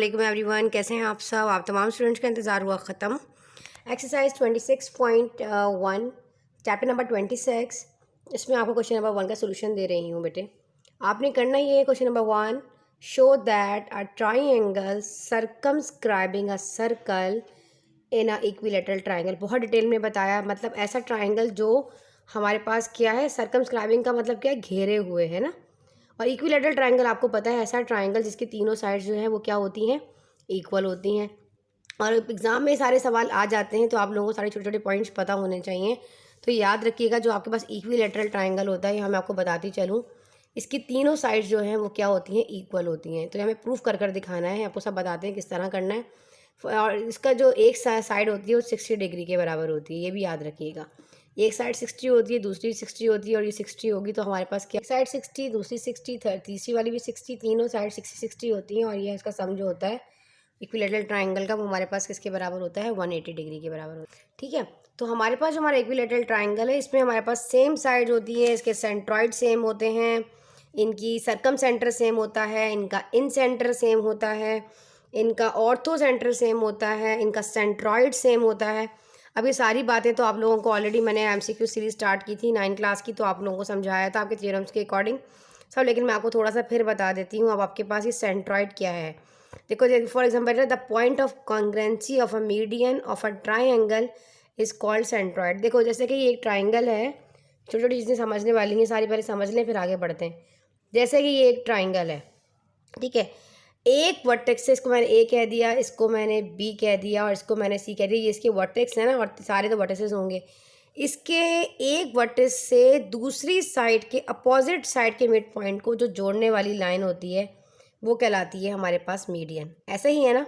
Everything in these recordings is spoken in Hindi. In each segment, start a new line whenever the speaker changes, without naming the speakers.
वालेकुम एवरीवन, कैसे हैं आप सब। आप तमाम स्टूडेंट्स का इंतज़ार हुआ ख़त्म। एक्सरसाइज 26.1 चैप्टर नंबर 26, इसमें आपको क्वेश्चन नंबर 1 का सोल्यूशन दे रही हूँ बेटे। आपने करना ये question number 1, show that a triangle circumscribing a circle in a equilateral triangle. बहुत डिटेल में बताया, मतलब ऐसा ट्राइंगल जो हमारे पास क्या है, सर्कमस्क्राइबिंग का मतलब क्या है, घेरे हुए है ना। और इक्विलेटरल ट्राइंगल आपको पता है ऐसा ट्राइंगल जिसकी तीनों साइड्स जो हैं वो क्या होती हैं, इक्वल होती हैं। और एग्ज़ाम में सारे सवाल आ जाते हैं, तो आप लोगों को सारे छोटे छोटे पॉइंट्स पता होने चाहिए। तो याद रखिएगा, जो आपके पास इक्विलेटरल ट्राइंगल होता है, मैं आपको बताती चलूँ, इसकी तीनों साइड्स जो हैं वो क्या होती हैं, इक्वल होती हैं। तो हमें प्रूफ कर कर दिखाना है, आपको सब बताते हैं किस तरह करना है। और इसका जो एक साइड होती है वो 60 डिग्री के बराबर होती है, ये भी याद रखिएगा। एक साइड 60 होती है, दूसरी 60 होती है, और ये 60 होगी। तो हमारे पास क्या, एक साइड 60, दूसरी 60, तीसरी वाली भी 60, तीनों साइड 60 होती हैं। और ये इसका सम जो होता है इक्विलेटरल ट्राइंगल का, वो हमारे पास किसके बराबर होता है, 180 डिग्री के बराबर होता है। ठीक है, तो हमारे पास जो हमारा इक्विलेटरल ट्राइंगल है, इसमें हमारे पास सेम साइड होती है, इसके सेंट्रॉइड सेम होते हैं, इनकी सरकम सेंटर सेम होता है, इनका इन सेंटर सेम होता है, इनका ऑर्थो सेंटर सेम होता है, इनका सेंट्रॉइड सेम होता है। अब ये सारी बातें तो आप लोगों को ऑलरेडी मैंने एमसीक्यू सीरीज स्टार्ट की थी 9 क्लास की, तो आप लोगों को समझाया था आपके थ्योरम्स के अकॉर्डिंग सब। लेकिन मैं आपको थोड़ा सा फिर बता देती हूँ। अब आपके पास ये सेंट्रॉइड क्या है, देखो for example the point of कॉन्ग्रेंसी of a median of a triangle is called centroid. देखो जैसे कि ये एक ट्राइंगल है, छोटी छोटी चीज़ें समझने वाली हैं, सारी पहले समझ लें फिर आगे बढ़ते हैं। जैसे कि ये एक ट्राइंगल है, ठीक है, एक वर्टेक्स से, इसको मैंने ए कह दिया, इसको मैंने बी कह दिया, और इसको मैंने सी कह दिया। ये इसके वर्टेक्स है ना, और सारे तो वर्टेक्सेस होंगे। इसके एक वर्टेक्स से दूसरी साइड के अपोजिट साइड के मिड पॉइंट को जो जोड़ने वाली लाइन होती है वो कहलाती है हमारे पास मीडियन। ऐसा ही है ना।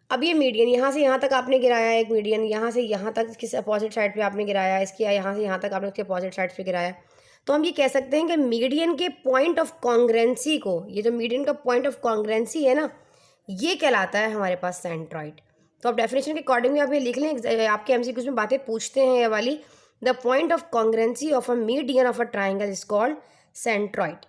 अब ये मीडियन यहाँ से यहाँ तक आपने गिराया, एक मीडियन यहाँ से यहाँ तक किस अपोजिट साइड पे आपने गिराया, इसके यहाँ से यहाँ तक आपने उसके अपोजिट साइड पे गिराया। तो हम ये कह सकते हैं कि मीडियन के पॉइंट ऑफ कॉन्ग्रेंसी को, ये जो मीडियन का पॉइंट ऑफ कॉन्ग्रेंसी है ना, ये कहलाता है हमारे पास सेंट्रॉइड। तो आप डेफिनेशन के अकॉर्डिंग भी आप ये लिख लें, आपके एमसीक्यूज में बातें पूछते हैं ये वाली। The point of कॉन्ग्रेंसी of a median of a triangle is called centroid.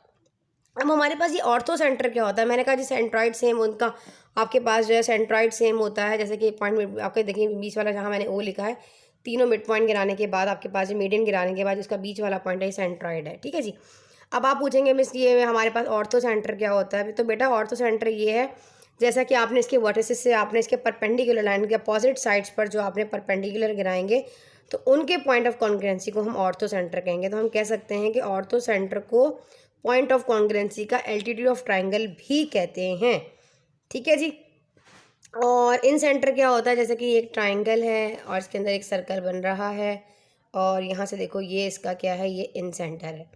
अब हमारे पास ये ऑर्थो सेंटर क्या होता है, मैंने कहा जी सेंट्रॉइड सेम, उनका आपके पास जो है सेंट्रॉइड सेम होता है। जैसे कि पॉइंट आपके देखिए बीच वाला जहाँ मैंने ओ लिखा है, तीनों मिड पॉइंट गिराने के बाद आपके पास मीडियन गिराने के बाद उसका बीच वाला पॉइंट है, सेंट्रॉइड है। ठीक है जी। अब आप पूछेंगे मिस ये हमारे पास ऑर्थो सेंटर क्या होता है। तो बेटा ऑर्थो सेंटर ये है, जैसा कि आपने इसके वर्टिसेस से आपने इसके परपेंडिकुलर लाइन के अपोजिट साइड्स पर जो आपने परपेंडिकुलर गिराएंगे, तो उनके पॉइंट ऑफ कॉन्ग्रेंसी को हम ऑर्थो सेंटर कहेंगे। तो हम कह सकते हैं कि ऑर्थो सेंटर को पॉइंट ऑफ कॉन्ग्रेंसी का एल्टीट्यूड ऑफ ट्राइंगल भी कहते हैं। ठीक है जी। और इन सेंटर क्या होता है, जैसे कि एक ट्राइंगल है और इसके अंदर एक सर्कल बन रहा है, और यहाँ से देखो ये इसका क्या है, ये इन सेंटर है।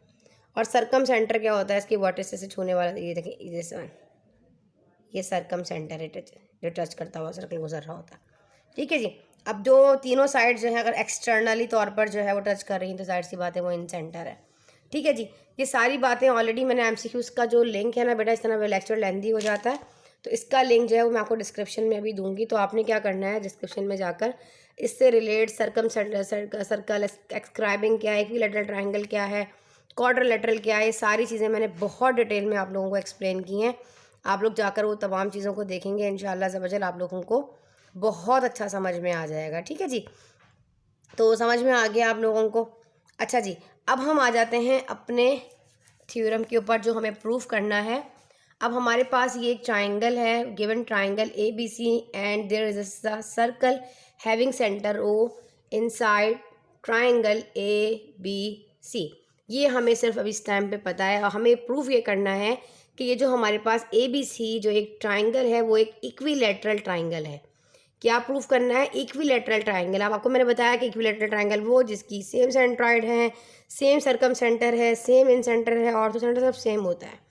और सरकम सेंटर क्या होता है, इसकी वर्टिसेस से छूने वाला, ये देखिए जैसे ये सरकम सेंटर है, जो टच करता हुआ सर्कल गुजर रहा होता है। ठीक है जी। अब जो तीनों साइड जो है अगर एक्सटर्नली तौर पर जो है वो टच कर रही हैं, तो जाहिर सी बात है वो इन सेंटर है। ठीक है जी। ये सारी बातें ऑलरेडी मैंने एमसीक्यूज का जो लिंक है ना बेटा, इस तरह लेक्चर लेंदी हो जाता है, तो इसका लिंक जो है वो मैं आपको डिस्क्रिप्शन में अभी दूंगी। तो आपने क्या करना है, डिस्क्रिप्शन में जाकर इससे रिलेट सर्कल एक्सक्राइबिंग क्या है, इक्विलेटरल ट्राइंगल क्या है, क्वाड्रिलेटरल क्या है, ये सारी चीज़ें मैंने बहुत डिटेल में आप लोगों को एक्सप्लेन की हैं। आप लोग जाकर वो तमाम चीज़ों को देखेंगे, इंशाल्लाह ज़बरदस्त आप लोगों को बहुत अच्छा समझ में आ जाएगा। ठीक है जी। तो समझ में आ गया आप लोगों को। अच्छा जी, अब हम आ जाते हैं अपने थ्योरम के ऊपर जो हमें प्रूफ करना है। अब हमारे पास ये एक ट्राइंगल है, given triangle A B C, and there is a circle having centre O inside triangle A B C. ये हमें सिर्फ अभी इस टाइम पे पता है, और हमें प्रूफ ये करना है कि ये जो हमारे पास ए बी सी जो एक ट्राइंगल है वो एक इक्विलेटरल ट्राइंगल है। क्या प्रूफ करना है, इक्विलेटरल ट्राइंगल। अब आपको मैंने बताया कि इक्विलेटरल ट्राइंगल वो जिसकी सेम सेंट्रॉइड है, सेम सरकम सेंटर है, सेम इन सेंटर है, ऑर्थो सेंटर सब सेम होता है,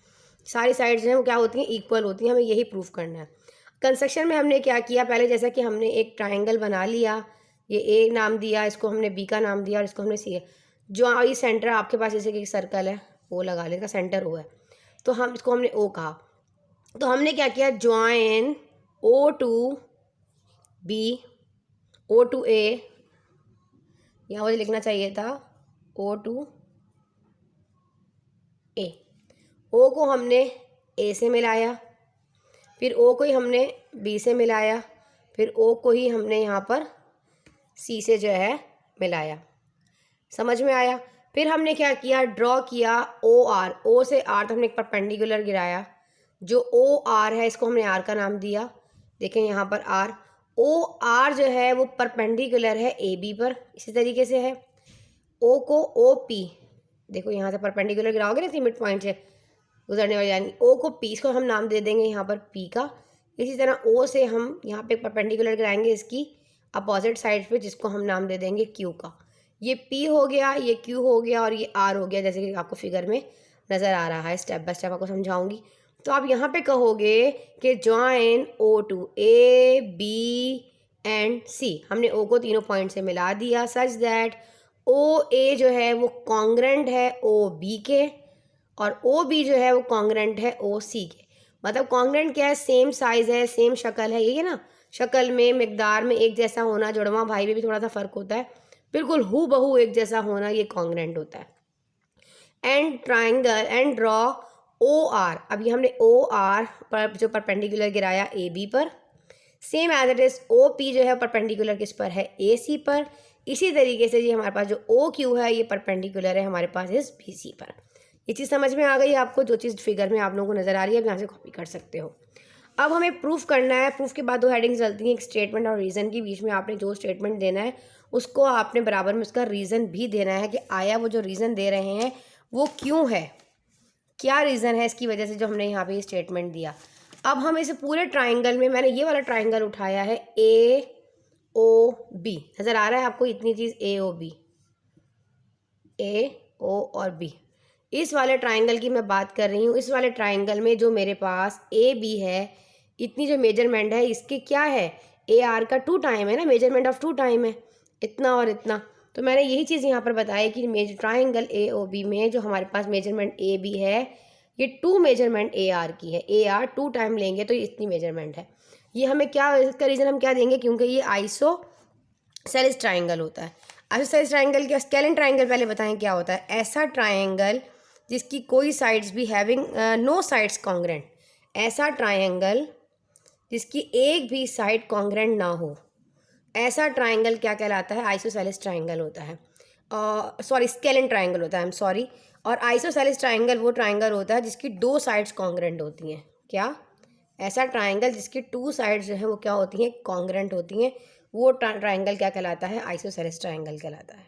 सारी साइड्स हैं वो क्या होती हैं, इक्वल होती हैं। हमें यही प्रूफ करना है। कंस्ट्रक्शन में हमने क्या किया, पहले जैसा कि हमने एक ट्राइंगल बना लिया, ये ए नाम दिया, इसको हमने बी का नाम दिया, और इसको हमने सी। जो ये सेंटर आपके पास जैसे कि सर्कल है, ओ लगा ले, इसका सेंटर ओ है, तो हम इसको हमने ओ कहा। तो हमने क्या किया, join O to B, O to A, यहाँ मुझे लिखना चाहिए था ओ टू ए। ओ को हमने ए से मिलाया, फिर ओ को ही हमने बी से मिलाया, फिर ओ को ही हमने यहाँ पर सी से जो है मिलाया। समझ में आया? फिर हमने क्या किया, ड्रॉ किया ओ आर, ओ से आर तो हमने एक परपेंडिकुलर गिराया, जो ओ आर है इसको हमने आर का नाम दिया। देखें यहाँ पर आर, ओ आर जो है वो परपेंडिकुलर है ए बी पर। इसी तरीके से है ओ को ओ पी, देखो यहाँ से परपेंडिकुलर गिराओगे ना मिड पॉइंट से गुजरने वाली, यानी ओ को पी, इसको हम नाम दे देंगे यहाँ पर पी का। इसी तरह ओ से हम यहाँ पे परपेंडिकुलर गिराएंगे इसकी अपोजिट साइड पे, जिसको हम नाम दे देंगे क्यू का। ये पी हो गया, ये क्यू हो गया और ये आर हो गया, जैसे कि आपको फिगर में नज़र आ रहा है। स्टेप बाय स्टेप आपको समझाऊंगी। तो आप यहाँ पे कहोगे कि join O to A B and C. हमने ओ को तीनों पॉइंट से मिला दिया सच दैट ओ ए जो है वो कॉन्ग्रेंट है ओ बी के, और ओ बी जो है वो कॉन्ग्रेंट है ओ सी के। मतलब कॉन्ग्रेंट क्या है, सेम साइज़ है, सेम शक्ल है, यही है ना, शक्ल में मिकदार में एक जैसा होना, जुड़वा भाई में भी थोड़ा सा फ़र्क होता है, बिल्कुल हू बहू एक जैसा होना, ये कॉन्ग्रेंट होता है। And triangle and draw O R. अभी हमने ओ आर पर जो परपेंडिकुलर गिराया ए बी पर, same as it is O P जो है परपेंडिकुलर किस पर है, ए सी पर। इसी तरीके से ये हमारे पास जो ओ क्यू है ये परपेंडिकुलर है हमारे पास इस बी सी पर। ये चीज़ समझ में आ गई आपको? जो चीज़ फिगर में आप लोगों को नज़र आ रही है, आप यहाँ से कॉपी कर सकते हो। अब हमें प्रूफ करना है। प्रूफ के बाद दो हेडिंग्स चलती हैं, एक स्टेटमेंट और रीज़न की। बीच में आपने जो स्टेटमेंट देना है उसको आपने बराबर में उसका रीज़न भी देना है कि आया वो जो रीज़न दे रहे हैं वो क्यों है, क्या रीज़न है इसकी वजह से जो हमने यहाँ पे ये स्टेटमेंट दिया। अब हम इस पूरे ट्राइंगल में, मैंने ये वाला ट्राइंगल उठाया है ए ओ बी, नज़र आ रहा है आपको इतनी चीज़ ए ओ बी, ए ओ और बी, इस वाले ट्राइंगल की मैं बात कर रही हूँ। इस वाले ट्राइंगल में जो मेरे पास ए बी है, इतनी जो मेजरमेंट है इसके क्या है, ए आर का 2 टाइम है ना, मेजरमेंट ऑफ 2 टाइम है, इतना और इतना। तो मैंने यही चीज़ यहाँ पर बताया कि ट्राइंगल ए ओ बी में जो हमारे पास मेजरमेंट ए बी है ये 2 मेजरमेंट ए आर की है। ए आर 2 टाइम लेंगे तो इतनी मेजरमेंट है। ये हमें क्या, इसका रीज़न हम क्या देंगे, क्योंकि ये आइसोसेलेस ट्राइंगल होता है। आइसोसेलेस ट्राइंगल क्या, स्केलेन ट्राइंगल पहले बताएं क्या होता है। ऐसा ट्राइंगल जिसकी कोई साइड्स भी हैविंग नो साइड्स कॉन्ग्रेंट, ऐसा ट्राइंगल जिसकी एक भी साइड कॉन्ग्रेंट ना हो, ऐसा ट्राइंगल क्या कहलाता है, आइसोसेलेस ट्राइंगल होता है। सॉरी, स्केलेन ट्राइंगल होता है, आई एम सॉरी। और आइसोसेलेस ट्राइंगल वो ट्राइंगल होता है जिसकी 2 साइड्स कॉन्ग्रेंट होती हैं। क्या, ऐसा ट्राइंगल जिसकी 2 साइड्स जो है वो क्या होती हैं, कॉन्ग्रेंट होती हैं, वो ट्राइंगल क्या कहलाता है, आइसोसेलेस ट्राइंगल कहलाता है।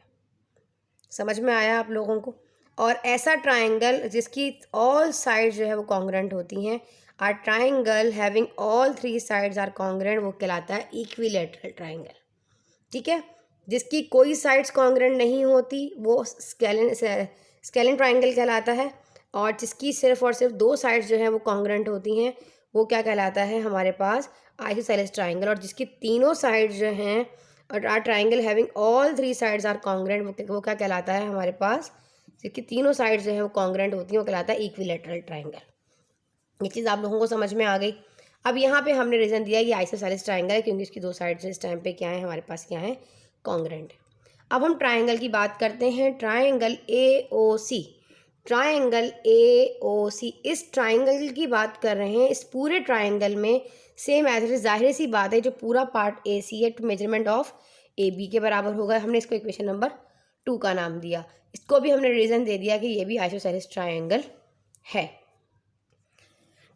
समझ में आया आप लोगों को? और ऐसा ट्राइंगल जिसकी ऑल साइड्स जो है वो कॉन्ग्रेंट होती हैं, are triangle having all 3 sides are congruent, वो कहलाता है इक्विलैटरल ट्राइंगल। ठीक है, जिसकी कोई साइड्स कॉन्ग्रेंट नहीं होती वो स्केलेन ट्राइंगल कहलाता है, और जिसकी सिर्फ और सिर्फ 2 साइड्स जो है वो कॉन्ग्रेंट होती हैं वो क्या कहलाता है हमारे पास, आइसोसेलेस ट्राइंगल। और जिसकी तीनों साइड्स जो हैं, और are triangle having all 3 sides are congruent, वो क्या कहलाता है हमारे पास, जिसकी तीनों साइड्स जो है वो कॉन्ग्रेंट होती हैं, वो कहलाता है इक्विलैटरल ट्राइंगल। ये चीज़ आप लोगों को समझ में आ गई। अब यहाँ पे हमने रीज़न दिया ये आइसोसेलेस ट्राइंगल है क्योंकि इसकी 2 साइड्स इस टाइम पे क्या है हमारे पास, क्या है, कॉन्ग्रेंट है। अब हम ट्राइंगल की बात करते हैं, triangle A O C. Triangle A ओ सी, इस ट्राइंगल की बात कर रहे हैं। इस पूरे ट्राइंगल में सेम एज इट इज, जाहिर सी बात है जो पूरा पार्ट ए सी है to measurement of A B के बराबर होगा। हमने इसको इक्वेशन नंबर 2 का नाम दिया। इसको भी हमने रीज़न दे दिया कि ये भी आइसोसेलेस ट्राइंगल है।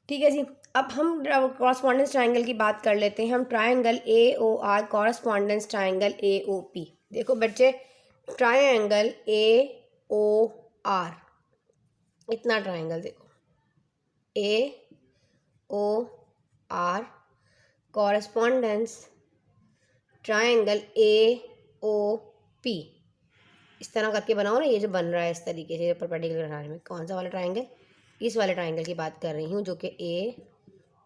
ठीक है जी, अब हम कॉरस्पॉन्डेंस ट्राइंगल की बात कर लेते हैं। हम triangle A O R correspondence triangle A O P. देखो बच्चे, ट्राइंगल ए ओ आर, इतना ट्राइंगल देखो, A O R correspondence triangle A O P, इस तरह करके बनाओ ना, ये जो बन रहा है इस तरीके से परपेंडिकुलर बनाने में। कौन सा वाला ट्राइंगल, इस वाले ट्राइंगल की बात कर रही हूँ जो कि ए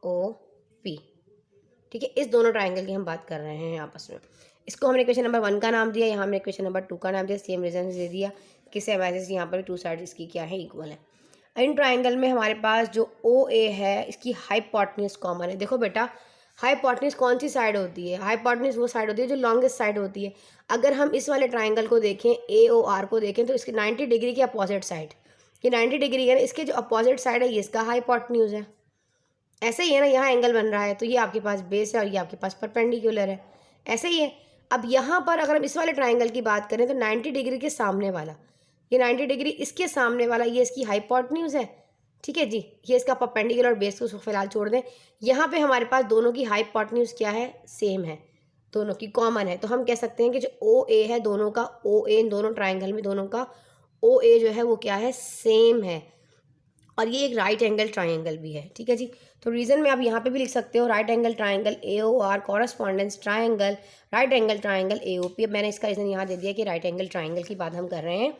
ओ पी। ठीक है, इस दोनों ट्राइंगल की हम बात कर रहे हैं आपस में। इसको हमने इक्वेशन नंबर 1 का नाम दिया, यहाँ हमने इक्वेशन नंबर 2 का नाम दिया। सेम रीजन दे दिया कि सेम एज यहाँ पर 2 साइड इसकी क्या है, इक्वल है। इन ट्राइंगल में हमारे पास जो ओ ए है इसकी हाइपोटेन्यूज कॉमन है। देखो बेटा, हाइपोटेन्यूज कौन सी साइड होती है, हाइपोटेन्यूज वो साइड होती है जो लॉन्गेस्ट साइड होती है। अगर हम इस वाले ट्राइंगल को देखें, ए ओ आर को देखें, तो इसकी 90 डिग्री की अपोजिट साइड, ये 90 डिग्री है, इसके जो अपोजिट साइड है ये इसका हाइपोटेन्यूज है। ऐसे ही है ना, यहाँ एंगल बन रहा है तो ये आपके पास बेस है और ये आपके पास परपेंडिकुलर है, ऐसे ही है। अब यहाँ पर अगर हम इस वाले ट्राइंगल की बात करें तो 90 डिग्री के सामने वाला, ये 90 डिग्री इसके सामने वाला, ये इसकी हाइपोटेन्यूज है, ठीक है जी। ये इसका परपेंडिकुलर और बेस को उसको फिलहाल छोड़ दें। यहाँ पे हमारे पास दोनों की हाइपोटेन्यूज क्या है, सेम है, दोनों की कॉमन है। तो हम कह सकते हैं कि जो ओ ए है दोनों का, ओ ए इन दोनों ट्राइंगल में दोनों का ओ ए जो है वो क्या है, सेम है। और ये एक राइट एंगल ट्राइंगल भी है, ठीक है जी। तो रीज़न में आप यहाँ पे भी लिख सकते हो right angle triangle A O R, correspondence triangle, right angle triangle A O P. अब मैंने इसका रीज़न यहाँ दे दिया कि राइट एंगल ट्राइंगल की बात हम कर रहे हैं।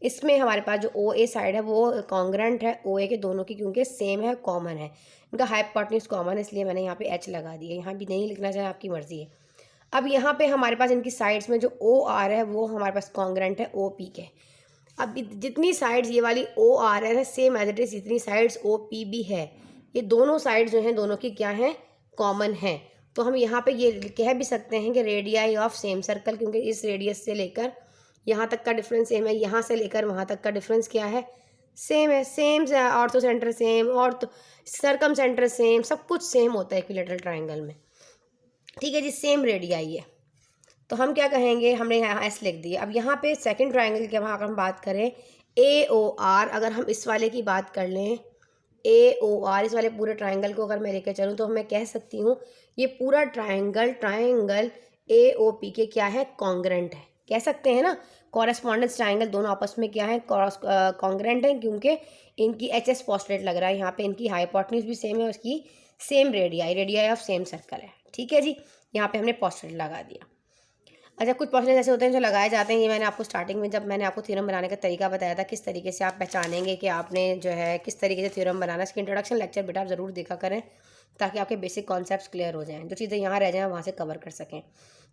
इसमें हमारे पास जो ओ ए साइड है वो कॉन्ग्रेंट है ओ ए के दोनों की, क्योंकि सेम है, कॉमन है, इनका हाइपोटेन्यूज कॉमन है, इसलिए मैंने यहाँ पे एच लगा दिया। यहाँ भी नहीं लिखना चाहे आपकी मर्जी है। अब यहाँ पे हमारे पास इनकी साइड्स में जो ओ आर है वो हमारे पास कॉन्ग्रेंट है ओ पी के। अब जितनी साइड्स ये वाली ओ आर है सेम एज इट इज, जितनी साइड्स ओ पी भी है, ये दोनों साइड्स जो हैं दोनों की क्या हैं, कॉमन है। तो हम यहाँ पे ये कह भी सकते हैं कि रेडियाई ऑफ सेम सर्कल, क्योंकि इस रेडियस से लेकर यहाँ तक का डिफरेंस सेम है, यहाँ से लेकर वहाँ तक का डिफरेंस क्या है, सेम है। सेम ऑर्थो सेंटर सेम, और सर्कम सेंटर सेम, सब कुछ सेम होता है इक्विलैटरल ट्राइंगल में, ठीक है जी। सेम रेडियाई है, तो हम क्या कहेंगे, हमने यहाँ एस लिख दिया। अब यहाँ पे सेकंड ट्राइंगल की अगर हम बात करें ए ओ आर, अगर हम इस वाले की बात कर लें ए ओ आर, इस वाले पूरे ट्राइंगल को अगर मैं लेकर चलूँ तो मैं कह सकती हूँ ये पूरा ट्राइंगल ए ओ पी के क्या है, कॉन्ग्रेंट है, कह सकते हैं ना। कॉरेस्पॉन्डेंस ट्राइंगल दोनों आपस में क्या है, कॉन्ग्रेंट है, क्योंकि इनकी एच एस पोस्टलेट लग रहा है यहाँ पे, इनकी हाइपोटेन्यूज भी सेम है, उसकी same radii of same circle है, ठीक है जी। यहाँ पे हमने पोस्टलेट लगा दिया। अच्छा, कुछ पोस्टलेट ऐसे होते हैं जो लगाए जाते हैं, ये मैंने आपको स्टार्टिंग में जब मैंने आपको थ्योरम बनाने का तरीका बताया था, किस तरीके से आप पहचानेंगे कि आपने जो है किस तरीके से थ्योरम बनाना, इसकी इंट्रोडक्शन लेक्चर बेटा आप ज़रूर देखा करें, ताकि आपके बेसिक कॉन्सेप्ट्स क्लियर हो जाएँ, जो चीज़ें यहाँ रह जाएँ वहाँ से कवर कर सकें।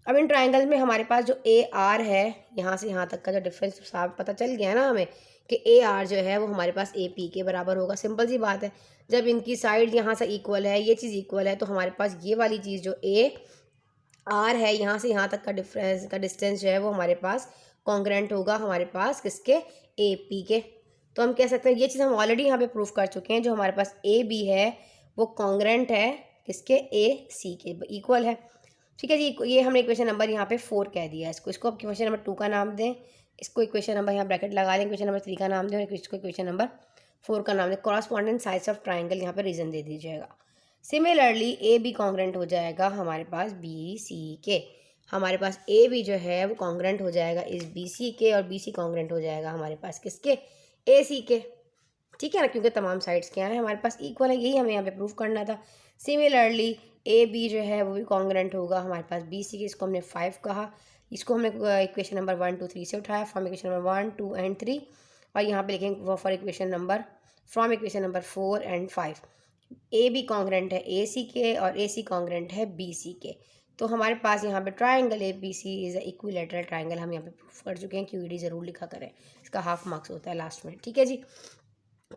अब इन ट्राइंगल में हमारे पास जो ए आर है, यहाँ से यहाँ तक का जो डिफरेंस साफ पता चल गया ना हमें कि ए आर जो है वो हमारे पास ए पी के बराबर होगा। सिंपल सी बात है, जब इनकी साइड यहाँ से इक्वल है, ये चीज़ इक्वल है, तो हमारे पास ये वाली चीज़ जो ए आर है, यहाँ से यहाँ तक का डिफरेंस का डिस्टेंस जो है वो हमारे पास कॉन्ग्रेंट होगा हमारे पास किसके, ए पी के। तो हम कह सकते हैं ये चीज़ हम ऑलरेडी यहाँ पे प्रूफ कर चुके हैं, जो हमारे पास ए बी है वो कॉन्ग्रेंट है किसके, ए सी के, इक्वल है, ठीक है जी। ये हमने इक्वेशन नंबर यहाँ पे 4 कह दिया है इसको। इसको अब इक्वेशन नंबर 2 का नाम दें, इसको इक्वेशन नंबर यहाँ ब्रैकेट लगा दें, इक्वेशन नंबर 3 का नाम दें, और इसको इक्वेशन नंबर 4 का नाम दें। कॉरस्पॉन्डेंट साइड्स ऑफ ट्राइंगल यहाँ पे रीजन दे दीजिएगा। सिमिलरली ए बी कॉन्ग्रेंट हो जाएगा हमारे पास बी सी के, हमारे पास ए बी जो है वो कॉन्ग्रेंट हो जाएगा इस बी सी के, और बी सी कॉन्ग्रेंट हो जाएगा हमारे पास किसके, ए सी के, ठीक है ना, क्योंकि तमाम साइड्स क्या है हमारे पास इक्वल है, यही हमें यहाँ पे प्रूफ करना था। सिमिलरली ए बी जो है वो भी कॉन्ग्रेंट होगा हमारे पास बी सी के, इसको हमने 5 कहा, इसको हमने इक्वेशन नंबर 1 2 3 से उठाया, फ्रॉम इक्वेशन नंबर 1 2 एंड 3, और यहाँ पे लिखेंगे four equation number from equation number 4 and 5। A B congruent है ए सी के और ए सी कॉन्ग्रेंट है बी सी के। तो हमारे पास यहाँ पे triangle A B C is equilateral triangle हम यहाँ पे प्रूफ कर चुके हैं। क्यूईडी ज़रूर लिखा करें, इसका हाफ मार्क्स होता है लास्ट में, ठीक है जी।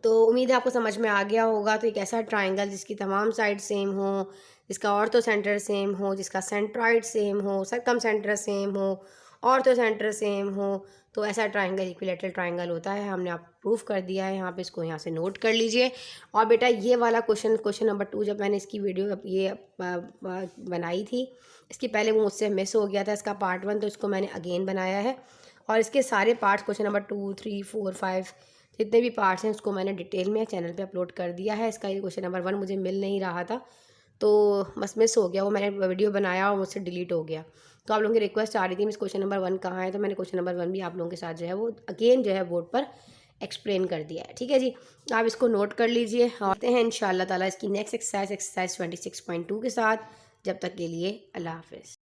तो उम्मीद है आपको समझ में आ गया होगा। तो एक ऐसा ट्राइंगल जिसकी तमाम साइड सेम हो, जिसका ऑर्थो सेंटर सेम हो, जिसका सेंट्रॉइड सेम हो, सर्कम सेंटर सेम हो, ऑर्थो सेंटर सेम हो, तो ऐसा ट्राइंगल इक्विलैटरल ट्राइंगल होता है। हमने आप प्रूफ कर दिया है यहाँ पे, इसको यहाँ से नोट कर लीजिए। और बेटा ये वाला क्वेश्चन नंबर 2 जब मैंने इसकी वीडियो ये बनाई थी, इसकी पहले वो मुझसे मिस हो गया था इसका पार्ट 1, तो इसको मैंने अगेन बनाया है, और इसके सारे पार्ट्स क्वेश्चन नंबर 2 3 4 5 जितने भी पार्ट्स हैं उसको मैंने डिटेल में चैनल पे अपलोड कर दिया है। इसका ये क्वेश्चन नंबर 1 मुझे मिल नहीं रहा था, तो बस मिस हो गया, वो मैंने वीडियो बनाया और मुझसे डिलीट हो गया। तो आप लोगों की रिक्वेस्ट आ रही थी मिस क्वेश्चन नंबर 1 कहाँ है, तो मैंने क्वेश्चन नंबर 1 भी आप लोगों के साथ जो है वो अगेन जो है बोर्ड पर एक्सप्लेन कर दिया है, ठीक है जी। आप इसको नोट कर लीजिए। आते हैं इंशाल्लाह ताला इसकी नेक्स्ट एक्सरसाइज 26.2 के साथ। जब तक के लिए अल्लाह हाफिज़।